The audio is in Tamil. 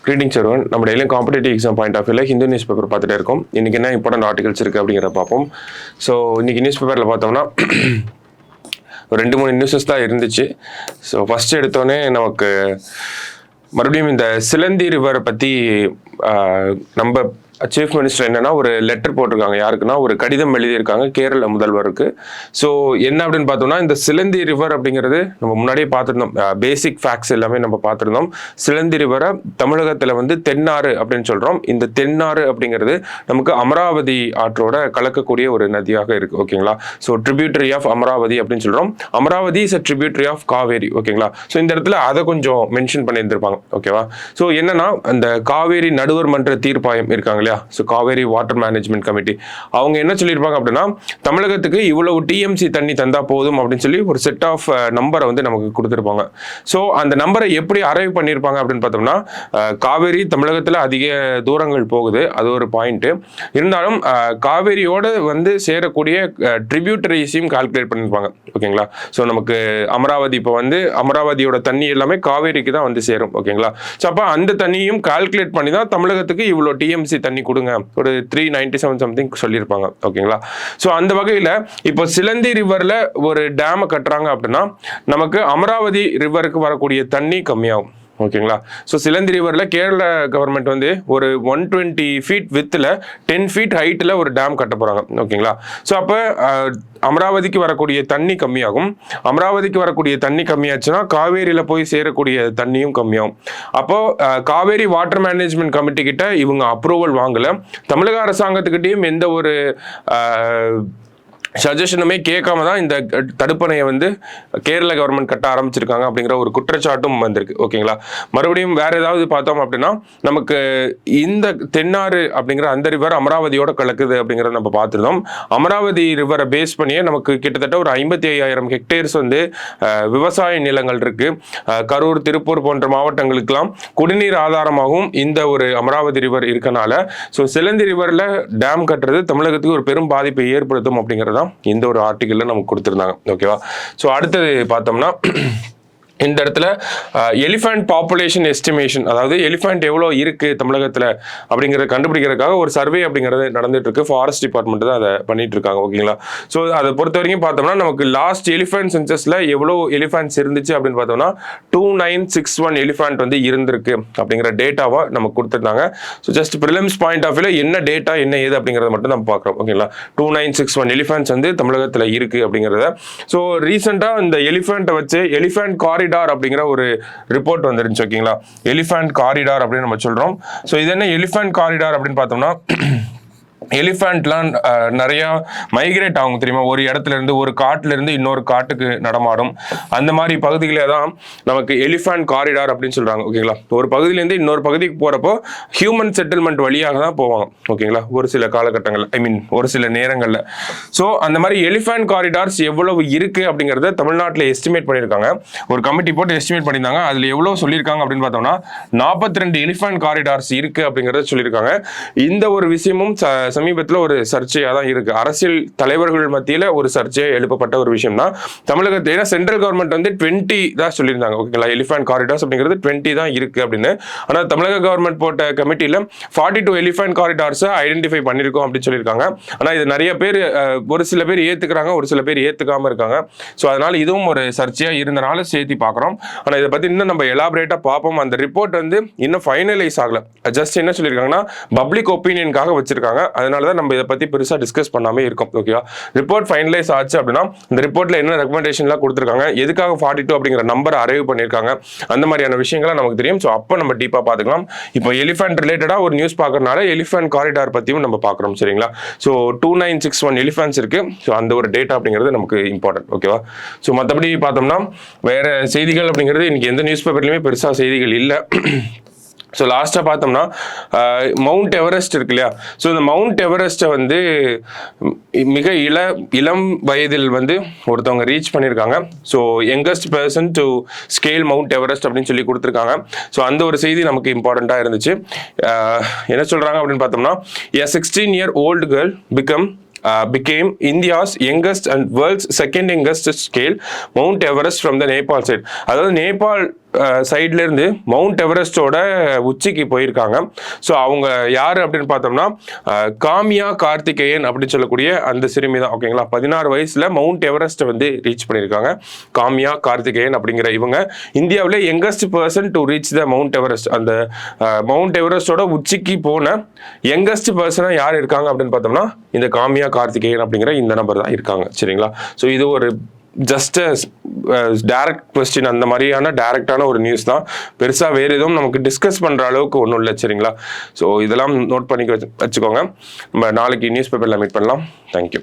Greetings everyone. நம்ம டெய்லியும் காம்படிட்டிவ் எக்ஸாம் பாயிண்ட் ஆஃப் வியூவில் ஹிந்து நியூஸ் பேப்பர் பார்த்துட்டே இருக்கோம். இன்றைக்கி என்ன இம்பார்ட்டன்ட் ஆர்டிகல்ஸ் இருக்குது அப்படிங்கிறத பார்ப்போம். ஸோ இன்றைக்கி நியூஸ் பேப்பரில் பார்த்தோம்னா ஒரு 2-3 நியூஸஸ் தான் இருந்துச்சு. ஸோ ஃபஸ்ட்டு எடுத்தோடனே நமக்கு மறுபடியும் இந்த சிலந்தி ரிவரை பற்றி நம்ம சீஃப் மினிஸ்டர் என்னன்னா ஒரு லெட்டர் போட்டிருக்காங்க. யாருக்குன்னா ஒரு கடிதம் எழுதியிருக்காங்க கேரள முதல்வருக்கு. ஸோ என்ன அப்படின்னு பார்த்தோம்னா இந்த சிலந்தி ரிவர் அப்படிங்கிறது நம்ம முன்னாடியே பார்த்துருந்தோம். பேசிக் ஃபேக்ட்ஸ் எல்லாமே நம்ம பார்த்துருந்தோம். சிலந்தி ரிவரை தமிழகத்தில் வந்து தென்னாறு அப்படின்னு சொல்கிறோம். இந்த தென்னாறு அப்படிங்கிறது நமக்கு அமராவதி ஆற்றோட கலக்கக்கூடிய ஒரு நதியாக இருக்கு. ஓகேங்களா? ஸோ ட்ரிபியூட்டரி ஆஃப் அமராவதி அப்படின்னு சொல்கிறோம். Amaravathi is a tributary of Kaveri. ஓகேங்களா? ஸோ இந்த இடத்துல அதை கொஞ்சம் மென்ஷன் பண்ணியிருந்திருப்பாங்க. ஓகேவா? ஸோ என்னன்னா அந்த காவேரி நடுவர் மன்ற தீர்ப்பாயம் இருக்காங்க. So Kaveri water management committee அவங்க என்ன சொல்லியிருப்பாங்க அப்படின்னா தமிழகத்துக்கு இவ்வளவு டிஎம்சி தண்ணி தந்தா போதும் அப்படின்னு சொல்லி ஒரு செட் ஆஃப் நம்பரை வந்து நமக்கு கொடுத்துருப்பாங்க. ஸோ அந்த நம்பரை எப்படி அரைவ் பண்ணியிருப்பாங்க அப்படின்னு பார்த்தோம்னா காவேரி தமிழகத்தில் அதிக தூரங்கள் போகுது, அது ஒரு பாயிண்ட். இருந்தாலும் காவேரியோட வந்து சேரக்கூடிய ட்ரிபியூட்டரிஸையும் கால்குலேட் பண்ணியிருப்பாங்க. ஓகேங்களா? ஸோ நமக்கு அமராவதி இப்போ வந்து அமராவதியோட தண்ணி எல்லாமே காவேரிக்கு தான் வந்து சேரும். ஓகேங்களா? ஸோ அப்போ அந்த தண்ணியும் கால்குலேட் பண்ணி தான் தமிழகத்துக்கு இவ்வளோ டிஎம்சி தண்ணி கொடுங்க ஒரு 397 சம்திங் சொல்லியிருப்பாங்க. ஓகேங்களா? ஸோ அந்த வகையில் இப்போ சிலந்தி ரிவரில் ஒரு டேமை கட்டுறாங்க அப்படின்னா நமக்கு அமராவதி ரிவருக்கு வரக்கூடிய தண்ணி கம்மியாகும். ஓகேங்களா? ஸோ சிலந்தி ரிவரில் கேரள கவர்மெண்ட் வந்து ஒரு 120 feet வித்தில் 10 feet ஹைட்டில் ஒரு டேம் கட்ட போகிறாங்க. ஓகேங்களா? ஸோ அப்போ அமராவதிக்கு வரக்கூடிய தண்ணி கம்மியாகும். அமராவதிக்கு வரக்கூடிய தண்ணி கம்மியாச்சுன்னா காவேரியில் போய் சேரக்கூடிய தண்ணியும் கம்மியாகும். அப்போது காவேரி வாட்டர் மேனேஜ்மெண்ட் கமிட்டி கிட்ட இவங்க அப்ரூவல் வாங்கலை. தமிழக அரசாங்கத்துக்கிட்டையும் எந்த ஒரு சஜஷனுமே கேட்காம தான் இந்த தடுப்பணையை வந்து கேரள கவர்மெண்ட் கட்ட ஆரம்பிச்சிருக்காங்க அப்படிங்கிற ஒரு குற்றச்சாட்டும் வந்திருக்கு. ஓகேங்களா? மறுபடியும் வேற ஏதாவது பார்த்தோம் அப்படின்னா நமக்கு இந்த தென்னாறு அப்படிங்கிற அந்த ரிவர் அமராவதியோட கலக்குது அப்படிங்கிறத நம்ம பார்த்துருந்தோம். அமராவதி ரிவரை பேஸ் பண்ணியே நமக்கு கிட்டத்தட்ட ஒரு 55,000 ஹெக்டேர்ஸ் வந்து விவசாய நிலங்கள் இருக்கு. கரூர், திருப்பூர் போன்ற மாவட்டங்களுக்கெல்லாம் குடிநீர் ஆதாரமாகவும் இந்த ஒரு அமராவதி ரிவர் இருக்கனால ஸோ சிலந்தி ரிவரில் டேம் கட்டுறது தமிழகத்துக்கு ஒரு பெரும் பாதிப்பை ஏற்படுத்தும் அப்படிங்கிறத இந்த ஒரு ஆர்டிகல்ல நமக்கு கொடுத்திருந்தாங்க. ஓகேவா? சோ அடுத்தது பார்த்தோம்னா இந்த இடத்துல எலிஃபண்ட் பாப்புலேஷன் எஸ்டிமேஷன், அதாவது எலிஃபண்ட் எவ்வளோ இருக்கு தமிழகத்தில் அப்படிங்கிறத கண்டுபிடிக்கிறதுக்காக ஒரு சர்வே அப்படிங்கிறது நடந்துட்டு இருக்கு. ஃபாரஸ்ட் டிபார்ட்மெண்ட் தான் அதை பண்ணிட்டு இருக்காங்க. ஓகேங்களா? ஸோ அதை பொறுத்த வரைக்கும் பார்த்தோம்னா நமக்கு லாஸ்ட் எலிஃபண்ட் சென்சஸ்ல எவ்வளோ எலிஃபண்ட்ஸ் இருந்துச்சு அப்படின்னு பார்த்தோம்னா 2961 எலிஃபண்ட் வந்து இருந்திருக்கு அப்படிங்கிற டேட்டாவை நமக்கு கொடுத்துருந்தாங்க. So just prelims point of வியூல என்ன டேட்டா என்ன ஏது அப்படிங்கிறத மட்டும் நம்ம பார்க்குறோம். ஓகேங்களா? 2961 எலிஃபண்ட்ஸ் வந்து தமிழகத்தில் இருக்கு அப்படிங்கிறத. ஸோ ரீசெண்டாக இந்த எலிஃபண்ட்டை வச்சு எலிஃபண்ட் காரிடார் அப்படிங்கிற ஒரு ரிப்போர்ட் வந்துருந்துச்சு. ஓகேங்களா? எலிஃபண்ட் காரிடார் அப்படின்னு நம்ம சொல்றோம். ஸோ இது என்ன எலிஃபண்ட் காரிடார் அப்படின்னு பார்த்தோம்னா எலிஃபண்ட்லாம் நிறைய மைக்ரேட் ஆகும் தெரியுமா? ஒரு இடத்துல இருந்து ஒரு காட்டுல இருந்து இன்னொரு காட்டுக்கு நடமாடும். அந்த மாதிரி பகுதிகளே தான் நமக்கு எலிஃபண்ட் காரிடார் அப்படின்னு சொல்றாங்க. ஓகேங்களா? ஒரு பகுதியிலேருந்து இன்னொரு பகுதிக்கு போறப்போ ஹியூமன் செட்டில்மெண்ட் வழியாக தான் போவாங்க. ஓகேங்களா? ஒரு சில காலகட்டங்கள் ஒரு சில நேரங்கள்ல. ஸோ அந்த மாதிரி எலிஃபண்ட் காரிடார்ஸ் எவ்வளவு இருக்கு அப்படிங்கிறத தமிழ்நாட்டில் எஸ்டிமேட் பண்ணியிருக்காங்க. ஒரு கமிட்டி போட்டு எஸ்டிமேட் பண்ணியிருந்தாங்க. அதுல எவ்வளவு சொல்லியிருக்காங்க அப்படின்னு பார்த்தோம்னா 42 எலிஃபண்ட் காரிடார்ஸ் இருக்கு அப்படிங்கிறத சொல்லியிருக்காங்க. இந்த ஒரு விஷயமும் சமீபத்தில் ஒரு சர்ச்சையாக தான் இருக்கு. அரசியல் தலைவர்கள் மத்தியில் ஒரு சர்ச்சையை எழுப்பப்பட்ட ஒரு விஷயம் தான். தமிழகத்தில் சென்ட்ரல் கவர்மெண்ட் வந்து 20 தான் சொல்லியிருந்தாங்க. ஓகேங்களா? எலிஃபண்ட் காரிடார்ஸ் அப்படிங்கிறது 20 தான் இருக்கு அப்படின்னு. ஆனால் தமிழக கவர்மெண்ட் போட்ட கமிட்டியில் 42 எலிஃபண்ட் காரிடார்ஸை ஐடென்டிஃபை பண்ணியிருக்கோம் அப்படின்னு சொல்லியிருக்காங்க. ஆனால் இது நிறைய பேர் ஒரு சில பேர் ஏற்றுக்கிறாங்க, ஒரு சில பேர் ஏற்றுக்காம இருக்காங்க. ஸோ அதனால இதுவும் ஒரு சர்ச்சையாக இருந்தனால சேர்த்து பார்க்குறோம். ஆனால் இதை பற்றி இன்னும் நம்ம எலாபரேட்டாக பார்ப்போம். அந்த ரிப்போர்ட் வந்து இன்னும் ஃபைனலைஸ் ஆகலை. ஜஸ்ட் என்ன சொல்லியிருக்காங்கன்னா பப்ளிக் ஒப்பீனியனுக்காக வச்சிருக்காங்க. அதனால தான் நம்ம இதை பத்தி பெருசா டிஸ்கஸ் பண்ணாமே இருக்கோம். ஓகேவா? ரிப்போர்ட் ஃபைனலைஸ் ஆச்சு அப்படின்னா இந்த ரிப்போர்ட்ல என்ன ரெக்கமெண்டேஷன்லாம் கொடுத்துருக்காங்க, எதுக்காக 42 அப்படிங்கிற நம்பர் அரைவ் பண்ணியிருக்காங்க, அந்த மாதிரியான விஷயங்கள்லாம் நமக்கு தெரியும். ஸோ அப்போ நம்ம டீப்பா பார்த்துக்கலாம். இப்போ எலிஃபண்ட் ரிலேட்டடா ஒரு நியூஸ் பார்க்கறதுனால எலிஃபண்ட் காரிடார் பத்தியும் நம்ம பார்க்குறோம். சரிங்களா? ஸோ 2961 எலிஃபண்ட்ஸ் இருக்கு. ஸோ அந்த ஒரு டேட்டா அப்படிங்கிறது நமக்கு இம்பார்ட்டன்ட். ஓகேவா? ஸோ மற்றபடி பார்த்தோம்னா வேற செய்திகள் அப்படிங்கிறது இன்னைக்கு எந்த நியூஸ் பேப்பர்லையுமே பெருசா செய்திகள் இல்லை. ஸோ லாஸ்ட்டாக பார்த்தோம்னா மவுண்ட் எவரெஸ்ட் இருக்கு இல்லையா? ஸோ இந்த மவுண்ட் எவரெஸ்ட்டை வந்து மிக இளம் வயதில் வந்து ஒருத்தவங்க ரீச் பண்ணியிருக்காங்க. So youngest person to scale mount Everest அப்படின்னு சொல்லி கொடுத்துருக்காங்க. ஸோ அந்த ஒரு செய்தி நமக்கு இம்பார்ட்டண்ட்டாக இருந்துச்சு. என்ன சொல்கிறாங்க அப்படின்னு பார்த்தோம்னா a 16-year-old girl became India's youngest and world's second youngest scale Mount Everest from the Nepal side. அதாவது நேபாள் சைட்ல இருந்து மவுண்ட் எவரெஸ்டோட உச்சிக்கு போயிருக்காங்க. ஸோ அவங்க யாரு அப்படின்னு பார்த்தோம்னா காமியா கார்த்திகேயன் அப்படின்னு சொல்லக்கூடிய அந்த சிறுமி தான். ஓகேங்களா, 16 வயசுல மவுண்ட் எவரெஸ்ட்டை வந்து ரீச் பண்ணியிருக்காங்க. காமியா கார்த்திகேயன் அப்படிங்கிற இவங்க இந்தியாவிலே youngest person to reach the mount Everest. அந்த மவுண்ட் எவரெஸ்டோட உச்சிக்கு போன யங்கஸ்ட் பர்சனாக யார் இருக்காங்க அப்படின்னு பார்த்தோம்னா இந்த காமியா கார்த்திகேயன் அப்படிங்கிற இந்த நபர் தான் இருக்காங்க. சரிங்களா, ஸோ இது ஒரு ஜஸ்ட் டைரக்ட் கொஸ்டின், அந்த மாதிரியான டைரக்டான ஒரு நியூஸ் தான். பெருசாக வேறு எதுவும் நமக்கு டிஸ்கஸ் பண்ணுற அளவுக்கு ஒன்றும் இல்லை. சரிங்களா, ஸோ இதெல்லாம் நோட் பண்ணி வச்சுக்கோங்க. நம்ம நாளைக்கு நியூஸ் பேப்பரில் மீட் பண்ணலாம். தேங்க்யூ.